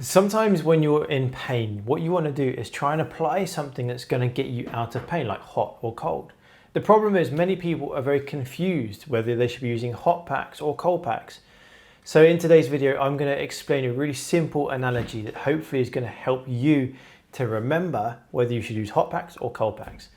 Sometimes when you're in pain, what you want to do is try and apply something that's going to get you out of pain, like hot or cold. The problem is many people are very confused whether they should be using hot packs or cold packs. So in today's video, I'm going to explain a really simple analogy that hopefully is going to help you to remember whether you should use hot packs or cold packs.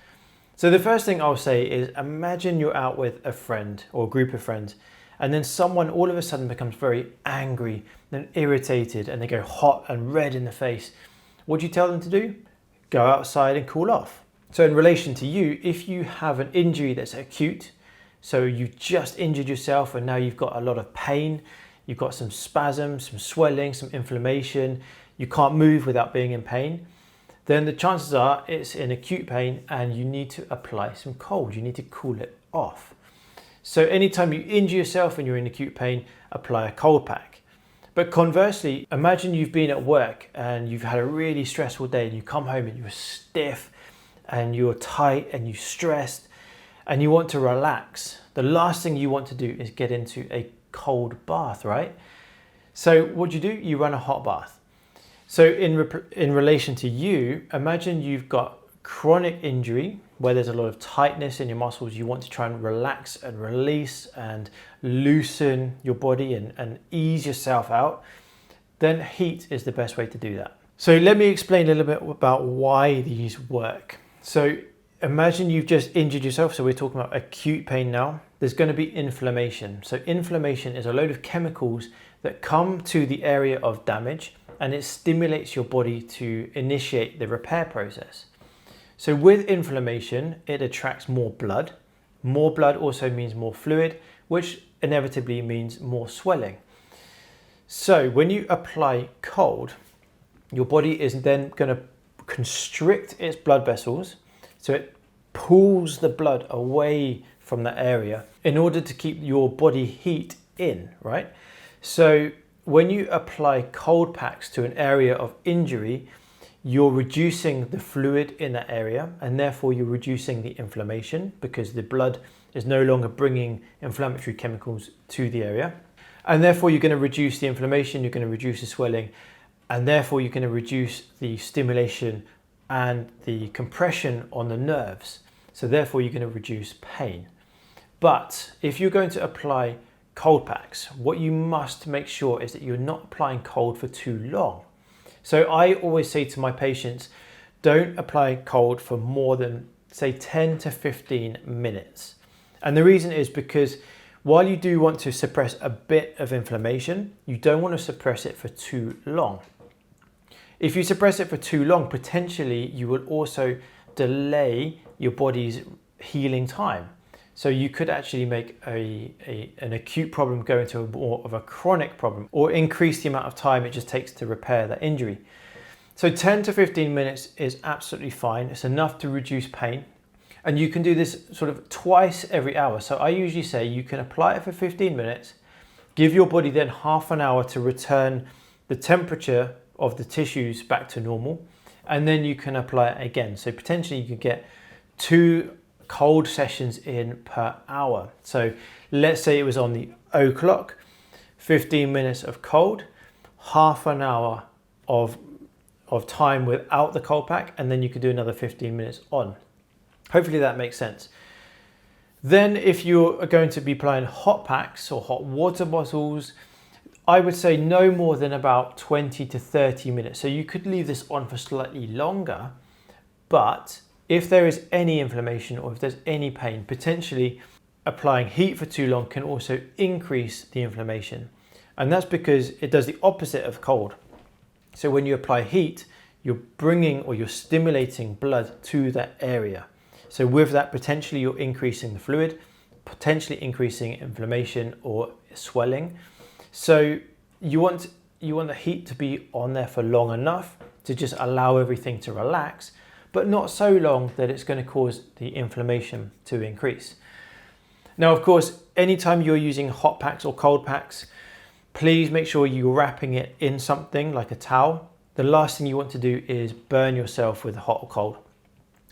So the first thing I'll say is, imagine you're out with a friend or a group of friends, and then someone all of a sudden becomes very angry and irritated, and they go hot and red in the face. What do you tell them to do? Go outside and cool off. So in relation to you, if you have an injury that's acute, so you just injured yourself and now you've got a lot of pain, you've got some spasms, some swelling, some inflammation, you can't move without being in pain, then the chances are it's in acute pain and you need to apply some cold. You need to cool it off. So anytime you injure yourself and you're in acute pain, apply a cold pack. But conversely, imagine you've been at work and you've had a really stressful day and you come home and you're stiff and you're tight and you're stressed and you want to relax. The last thing you want to do is get into a cold bath, right? So what do? You run a hot bath. So in relation to you, imagine you've got chronic injury where there's a lot of tightness in your muscles. You want to try and relax and release and loosen your body and ease yourself out. Then heat is the best way to do that. So let me explain a little bit about why these work. So imagine you've just injured yourself. So we're talking about acute pain now. There's going to be inflammation. So inflammation is a load of chemicals that come to the area of damage and it stimulates your body to initiate the repair process. So with inflammation, it attracts more blood. More blood also means more fluid, which inevitably means more swelling. So when you apply cold, your body is then going to constrict its blood vessels. So it pulls the blood away from the area in order to keep your body heat in, right? So when you apply cold packs to an area of injury, you're reducing the fluid in that area and therefore you're reducing the inflammation because the blood is no longer bringing inflammatory chemicals to the area. And therefore you're going to reduce the inflammation, you're going to reduce the swelling, and therefore you're going to reduce the stimulation and the compression on the nerves. So therefore you're going to reduce pain. But if you're going to apply cold packs, what you must make sure is that you're not applying cold for too long. So I always say to my patients, don't apply cold for more than say 10 to 15 minutes. And the reason is because while you do want to suppress a bit of inflammation, you don't want to suppress it for too long. If you suppress it for too long, potentially you will also delay your body's healing time. So you could actually make an acute problem go into more of a chronic problem or increase the amount of time it just takes to repair that injury. So 10 to 15 minutes is absolutely fine. It's enough to reduce pain. And you can do this sort of twice every hour. So I usually say you can apply it for 15 minutes, give your body then half an hour to return the temperature of the tissues back to normal, and then you can apply it again. So potentially you could get 2 cold sessions in per hour. So let's say it was on the O clock, 15 minutes of cold, half an hour of time without the cold pack, and then you could do another 15 minutes on. Hopefully that makes sense. Then if you're going to be applying hot packs or hot water bottles, I would say no more than about 20 to 30 minutes. So you could leave this on for slightly longer, but if there is any inflammation or if there's any pain, potentially applying heat for too long can also increase the inflammation. And that's because it does the opposite of cold. So when you apply heat, you're bringing or you're stimulating blood to that area. So with that, potentially you're increasing the fluid, potentially increasing inflammation or swelling. So you want the heat to be on there for long enough to just allow everything to relax, but not so long that it's going to cause the inflammation to increase. Now, of course, anytime you're using hot packs or cold packs, please make sure you're wrapping it in something like a towel. The last thing you want to do is burn yourself with hot or cold.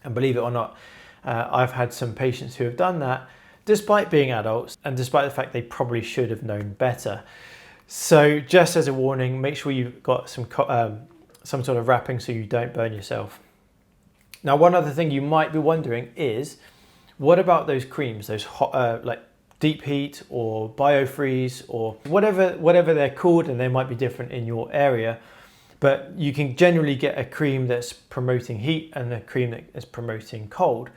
And believe it or not, I've had some patients who have done that despite being adults and despite the fact they probably should have known better. So just as a warning, make sure you've got some sort of wrapping so you don't burn yourself. Now, one other thing you might be wondering is, what about those creams, those hot, like deep heat or biofreeze or whatever they're called, and they might be different in your area, but you can generally get a cream that's promoting heat and a cream that is promoting cold.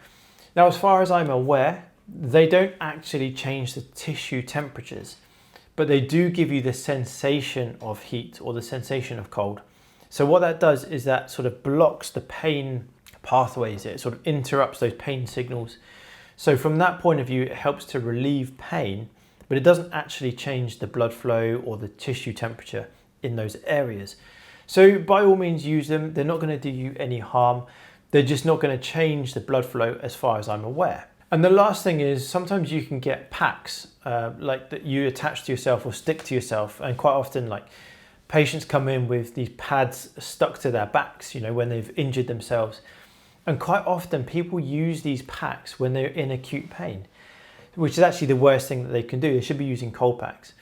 Now, as far as I'm aware, they don't actually change the tissue temperatures, but they do give you the sensation of heat or the sensation of cold. So what that does is that sort of blocks the pain pathways, it sort of interrupts those pain signals. So from that point of view, it helps to relieve pain, but it doesn't actually change the blood flow or the tissue temperature in those areas. So by all means use them. They're not going to do you any harm. They're just not going to change the blood flow as far as I'm aware. And the last thing is, sometimes you can get packs like that you attach to yourself or stick to yourself. And quite often, like, patients come in with these pads stuck to their backs, you know, when they've injured themselves. And quite often people use these packs when they're in acute pain, which is actually the worst thing that they can do. They should be using cold packs.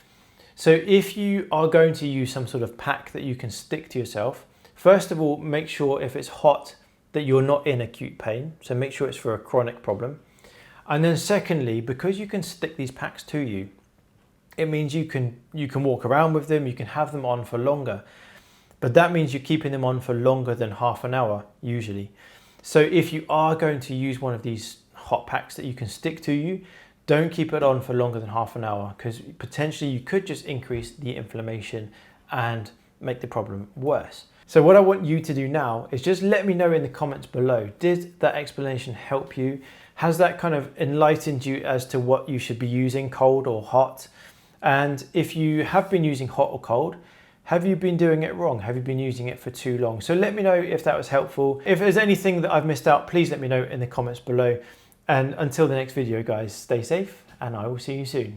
So if you are going to use some sort of pack that you can stick to yourself, first of all, make sure if it's hot that you're not in acute pain. So make sure it's for a chronic problem. And then secondly, because you can stick these packs to you, it means you can walk around with them, you can have them on for longer. But that means you're keeping them on for longer than half an hour usually. So if you are going to use one of these hot packs that you can stick to you, don't keep it on for longer than half an hour, because potentially you could just increase the inflammation and make the problem worse. So what I want you to do now is just let me know in the comments below, did that explanation help you? Has that kind of enlightened you as to what you should be using, cold or hot? And if you have been using hot or cold, have you been doing it wrong? Have you been using it for too long? So let me know if that was helpful. If there's anything that I've missed out, please let me know in the comments below. And until the next video, guys, stay safe and I will see you soon.